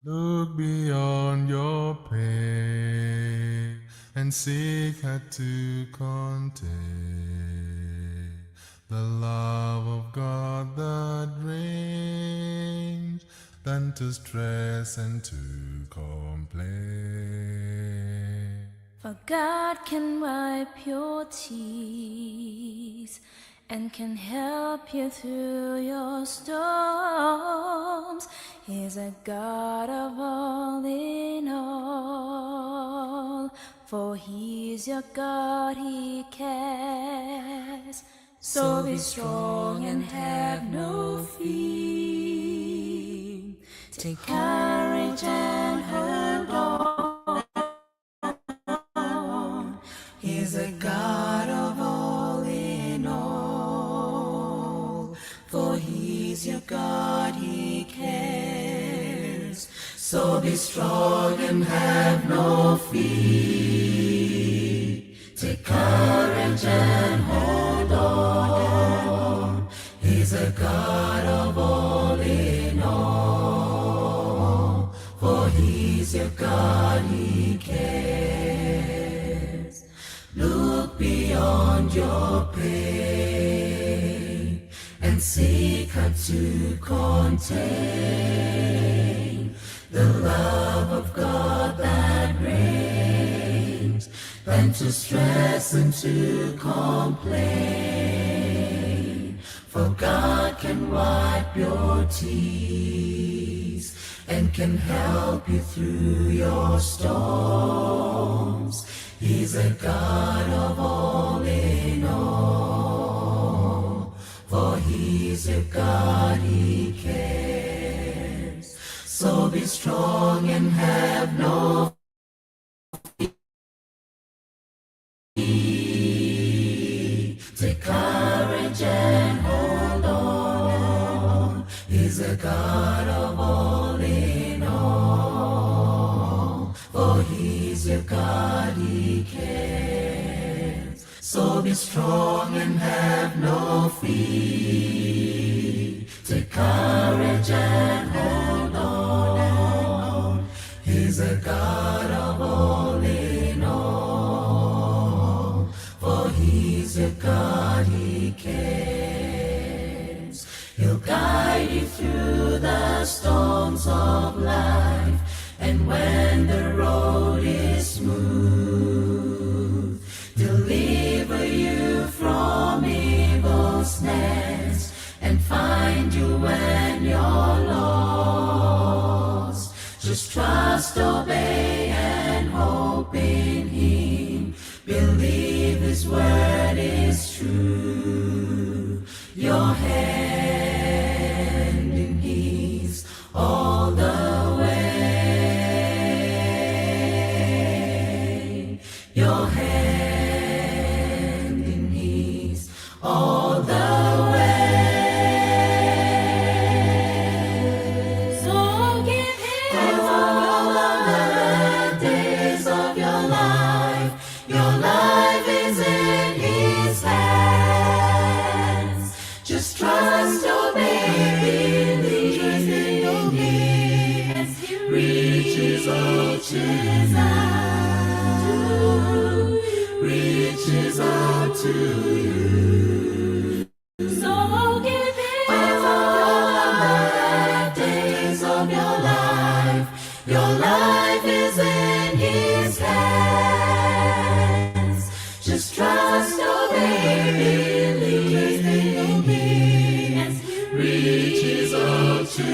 Look beyond your pain and seek how to contain the love of God that reigns than to stress and to complain. For God can wipe your tears and can help you through your storms. He's a God of all in all, for He's your God, He cares. So be strong and have no fear. Take courage and hold on. He's a God of all in all, for He's your God, He cares. So be strong and have no fear. Take courage and hold on. He's a God of all in all, for He's your God, He cares. Look beyond your pain and seek how to contain the love of God that reigns than to stress and to complain. For God can wipe your tears and can help you through your storms. He's a God of all in all, for He's your God, He cares. So be strong and have no fear. Take courage and hold on. He's a God of all in all, for He's your God, He cares. So be strong and have no fear. Take courage and hold on. He's a God of all in all, for He's your God, He cares. He'll guide you through the storms of life, and when the road is smooth, deliver you from evil snares and find you when you're lost. Just trust, obey, and hope in Him. Believe His word is true. Your hand in His all the way. Your hand in His all the way. So give Him all the days of your life. Your life is in His hands. Just trust, obey, believe in Him as He reaches out to you. Reaches out to you. So give Him all the days of your life. Your life is in His hands. Just trust, obey, believe in Him as He reaches out to you.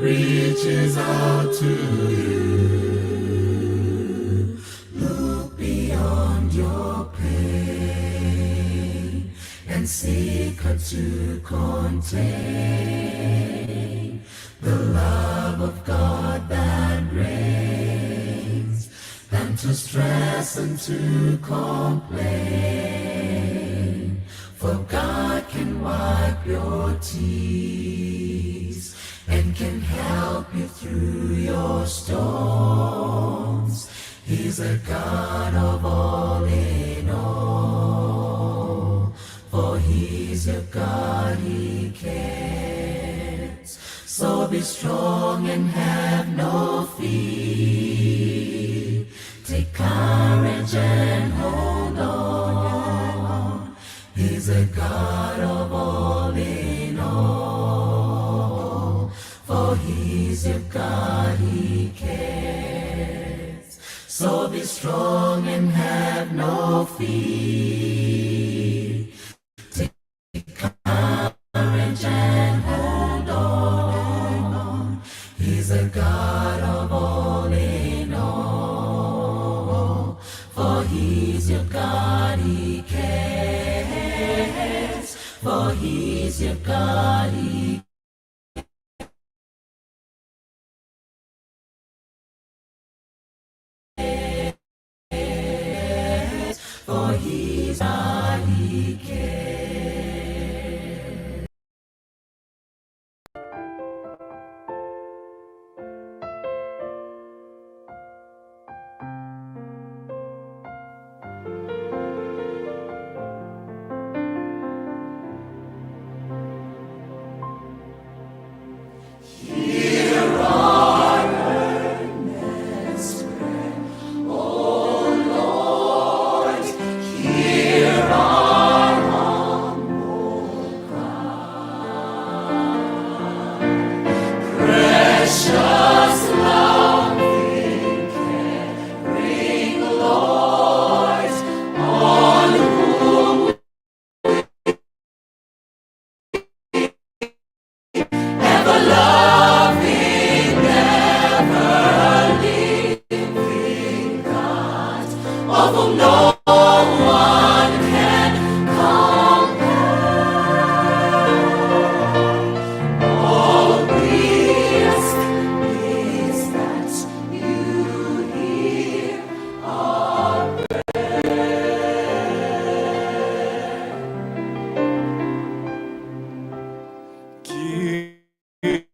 Reaches out to you. Look beyond your pain and seek how to contain the love of God that reigns than to stress and to complain. For God can wipe your tears and can help you through your storms. He's a God of all in all, for He's your God, He cares. So be strong and have no fear. Take courage and hold on. He's a God of all in all. For He's your God, He cares. So be strong and have no fear. Take courage and hold on. He's a God of all in all. For He's your God, He cares. For He's your God, He cares. For He's God, He cares.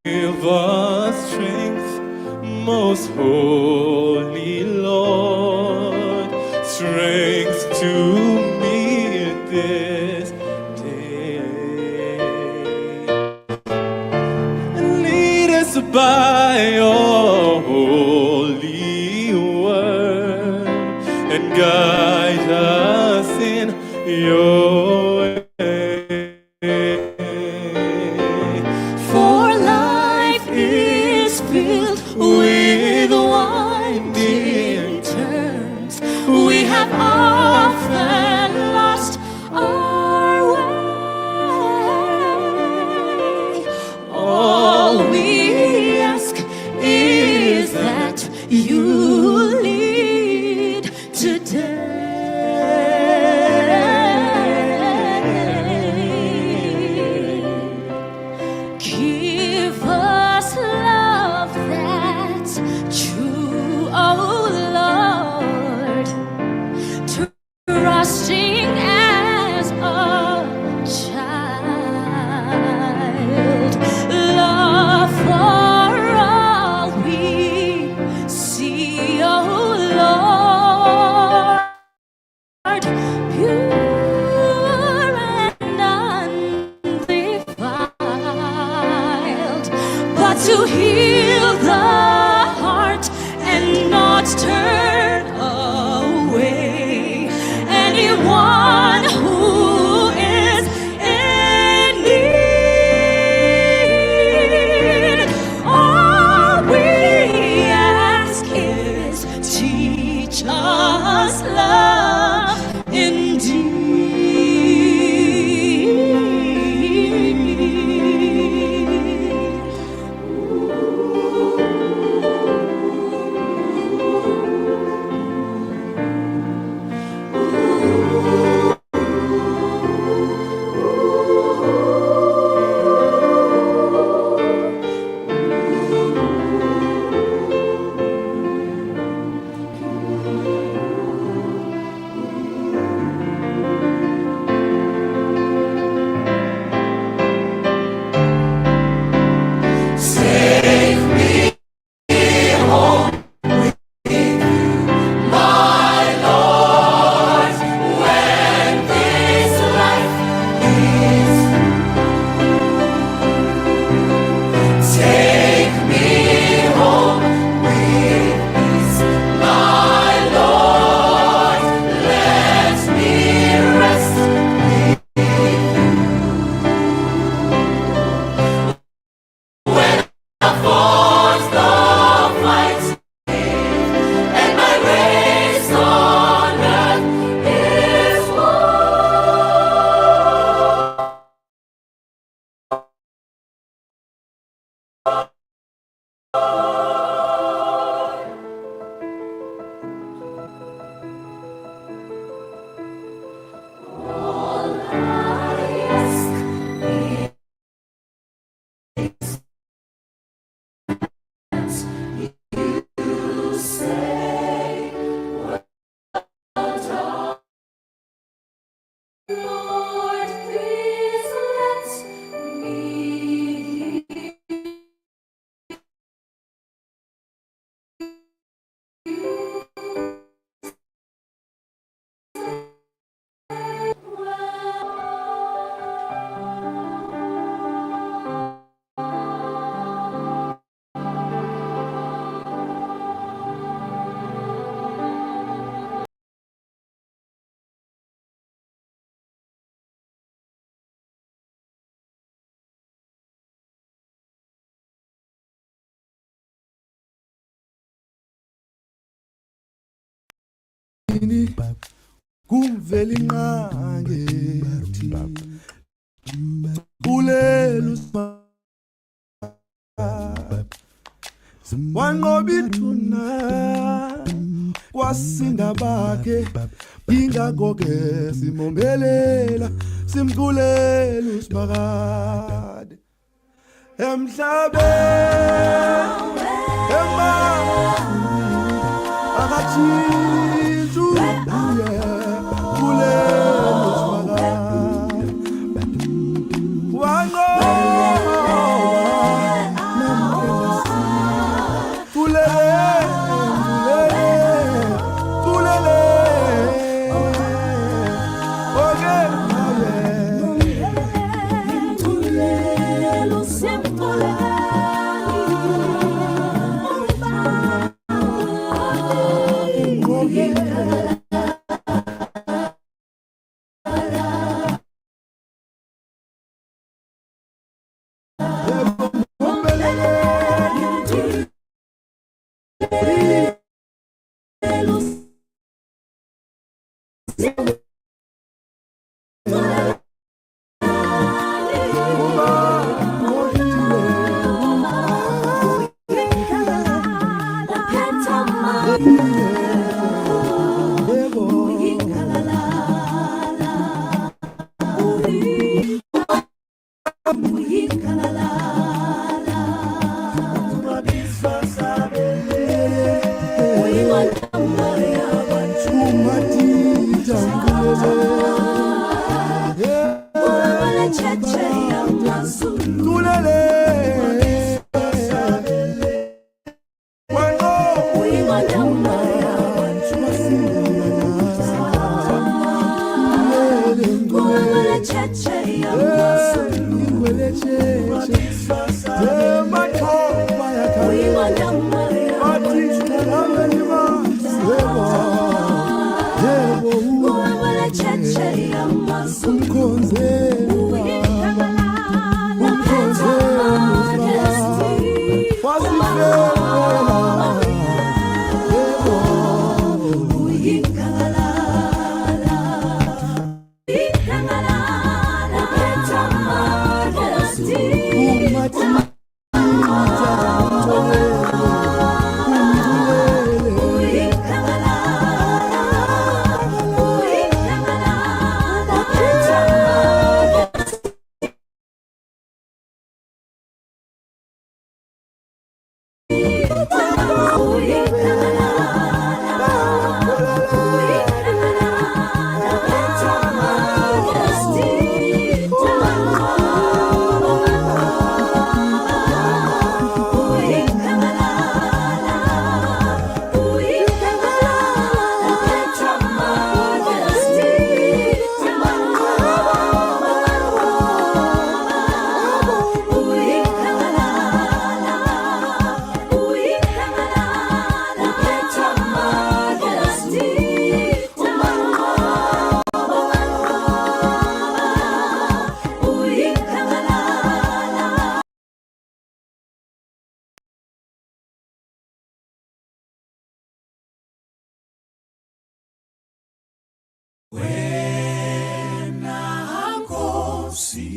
Give us strength, most holy Lord, strength to meet this day. And lead us by your holy word, and guide us in your way. For life is filled with winding turns. We have often lost our way. All we ask is that you lead today. Give us love that's true, oh Lord, trusting as a child, love for all we see, oh Lord, pure and undefiled, but to heal the heart and not turn away anyone who is in need. All we ask is teach us love indeed. Lord, please let me kuvela inqange kulelu wanqoba ithuna kwasinda bakhe ingakho-ke simombelela simculela usibakade emhlabeni akathintu kulelo sibakade wanqoba Nkosi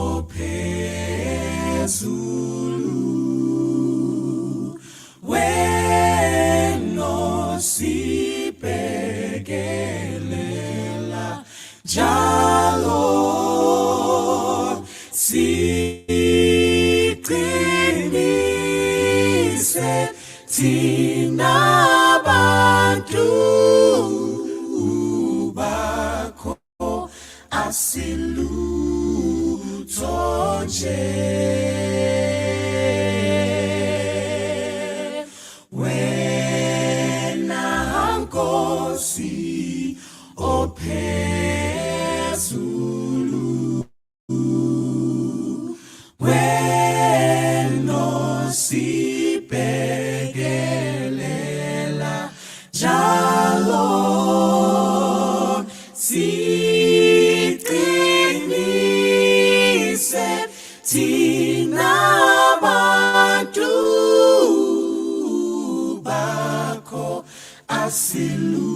ophezulu thina bantu bakho asilutho nje wena Nkosi ophezulu wena sibhekelela njalo siqinise thina bantu bakho asilutho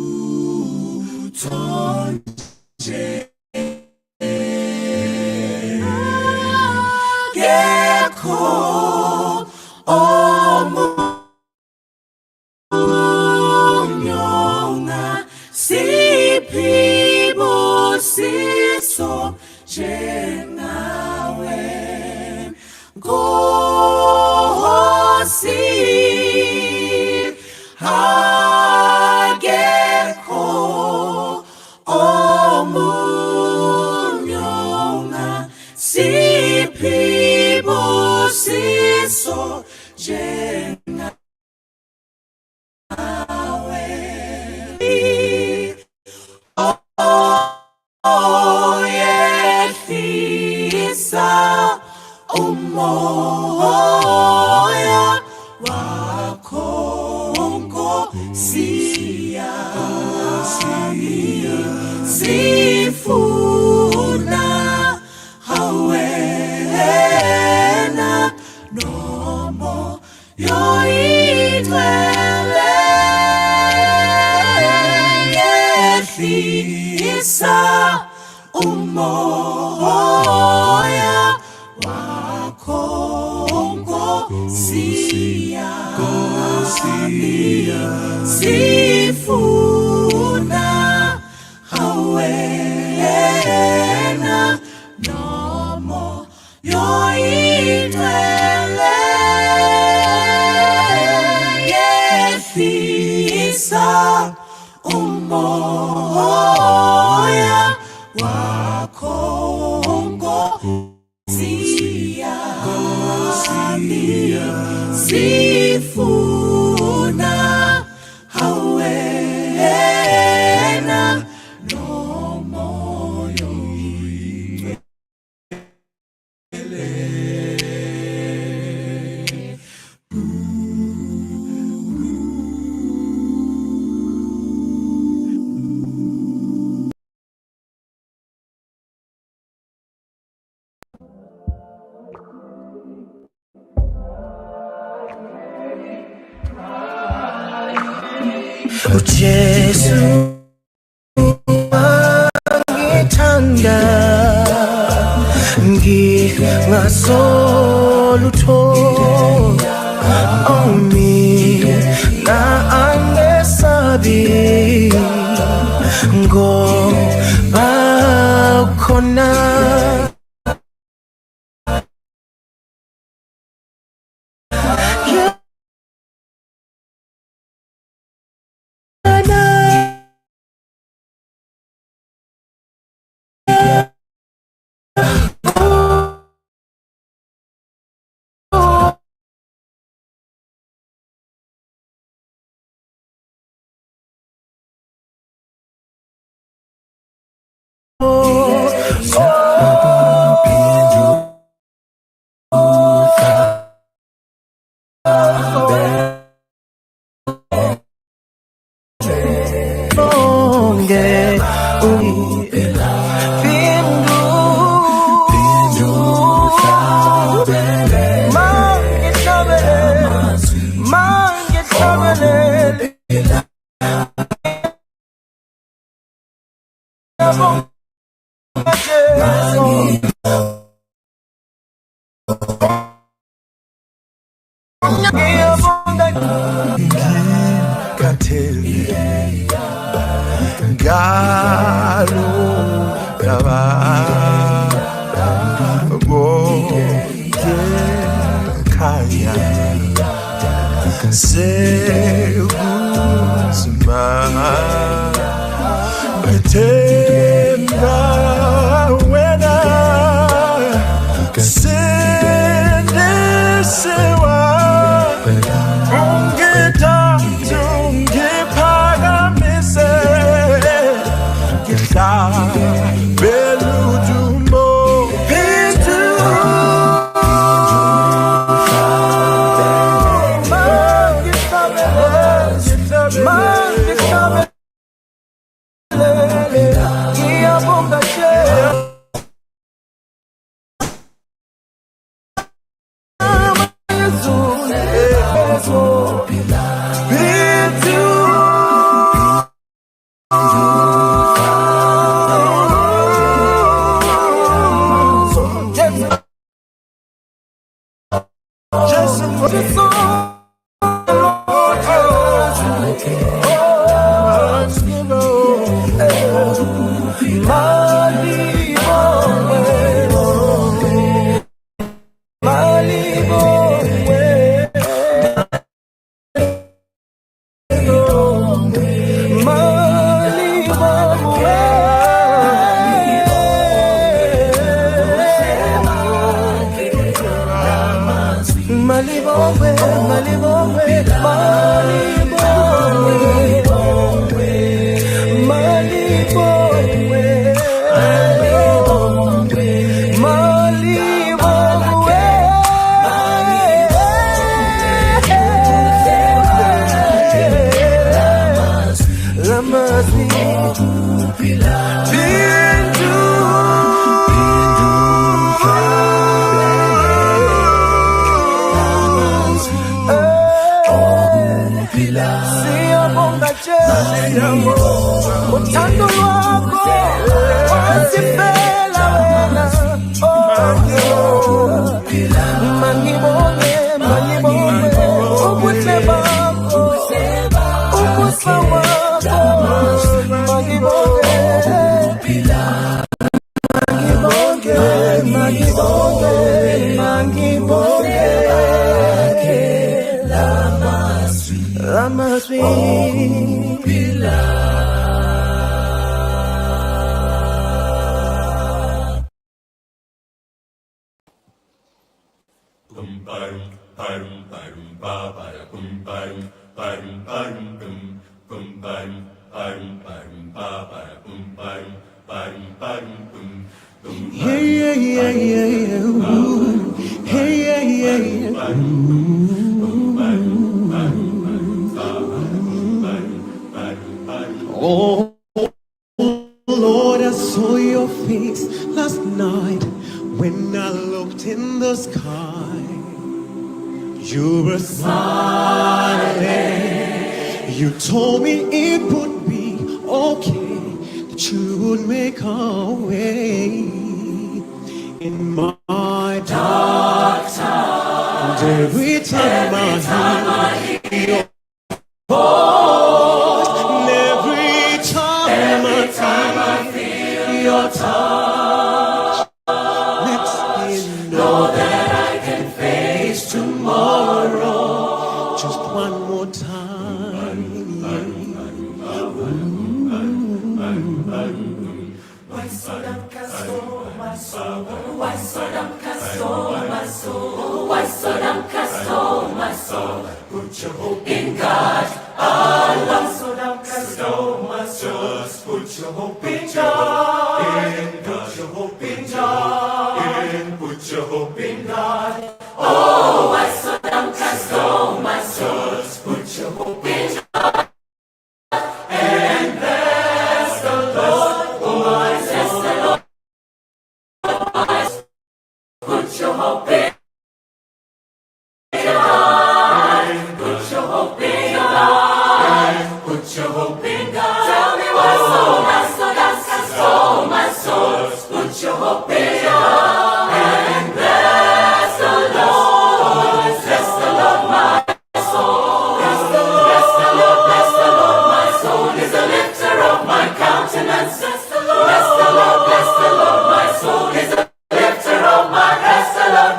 nje kekho omunyonga siphibusiso njengawe Nkosi akekho omunyonga siphibusiso njengawe oyehlisa umoya wakho Nkosi sifuna awena nomo yoyithwele yehlisa umoya wakho Nkosi sifuna awena nomo yoyithwele yehlisa umoya wakho Nkosi sifuna awena nomo Jesu ngithanda ngingasolutho mina angesabi ngoba khona sekunzima ngithemba wena sendesewa ungithathu ngiphakamise ngihlabele udumo phethu uthando lwakho wasifela wena mangibonge ubuhle bakho ubusa wakho mangibonge Lamaswi Oh Lord, I saw your face last night when I looked in the sky. You were smiling. You told me it would be okay, that you would make a way in my dark time. Every time I hear your voice, and every time I feel your touch, makes me know that I can face tomorrow just one more time. Why so damn castore my soul? Why so damn castore my soul? Why so damn castore my soul? Put your hope in God. Why so damn castore my soul? Just put your hope in God. Put your hope in God. Put your hope in God. Oh, why so damn castore my soul? Just put your hope in God. And bless the Lord. Put your hope in God. Put your hope in God. Put your hope in God. Tell me why so my soul. Put your hope in God. And bless the Lord. Bless the Lord, my soul. Bless the Lord, my soul is the lifter of my countenance. Bless the Lord, my soul is the lifter of my bless the Lord,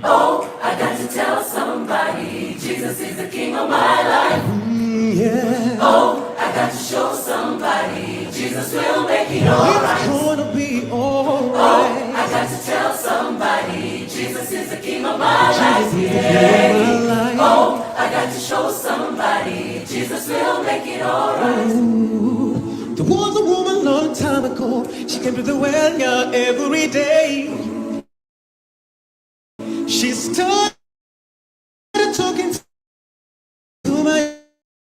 Oh, I got to tell somebody, Jesus is the king of my life. Yeah, Oh, I got to show somebody, Jesus will make it alright. it's gonna be Oh, alright. I got to tell somebody, Jesus is the king of my life. Jesus is the king of my life. Oh, I got to show somebody, Jesus will make it alright. There was a woman long time ago. She came to the well, yeah, every day. She started talking to my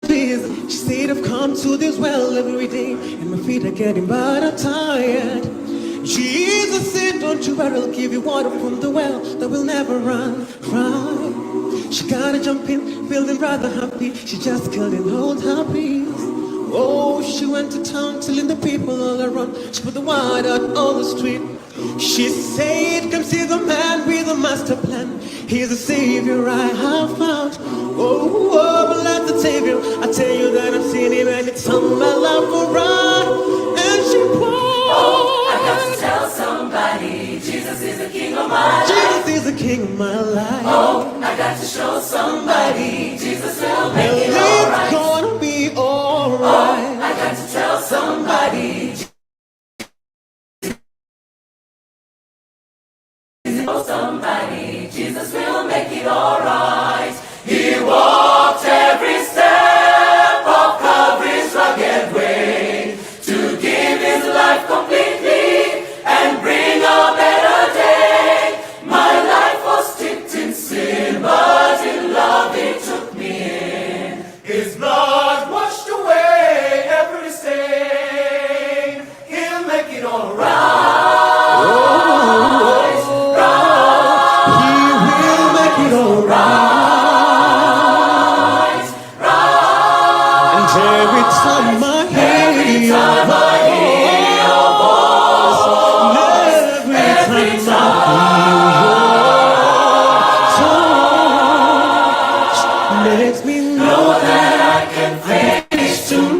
Jesus. She said, I've come to this well every day, and my feet are getting bad, I'm tired. Jesus said, don't you worry, I'll give you water from the well that will never run dry. She gotta jump in, feeling rather happy. She just couldn't hold her peace. Oh, she went to town telling the people all around. She put the word out on the street. She said, come see the man with a master plan. He's the savior I have found. Oh, let the savior. I tell you that I've seen him and it's on my life for right. And she Oh, I got to poured. tell somebody, Jesus is the king of my life. Jesus is the king of my life. Oh, I got to show somebody, Jesus will make it It's alright. gonna be Oh, alright. I got to tell somebody, Jesus will make it alright. He walked every step of Calvary's rugged way to give his life completely and bring a better day. My life was steeped in sin, but in love he took me in. His blood washed away every stain. He'll make it alright. Every time I hear your voice, every time I feel your touch, makes me know that I can face tomorrow.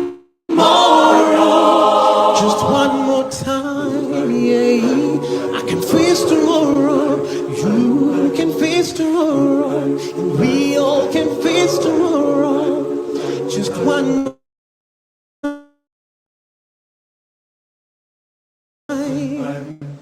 Just one more time, yeah, I can face tomorrow. You can face tomorrow, and we all can face tomorrow. Just one more time.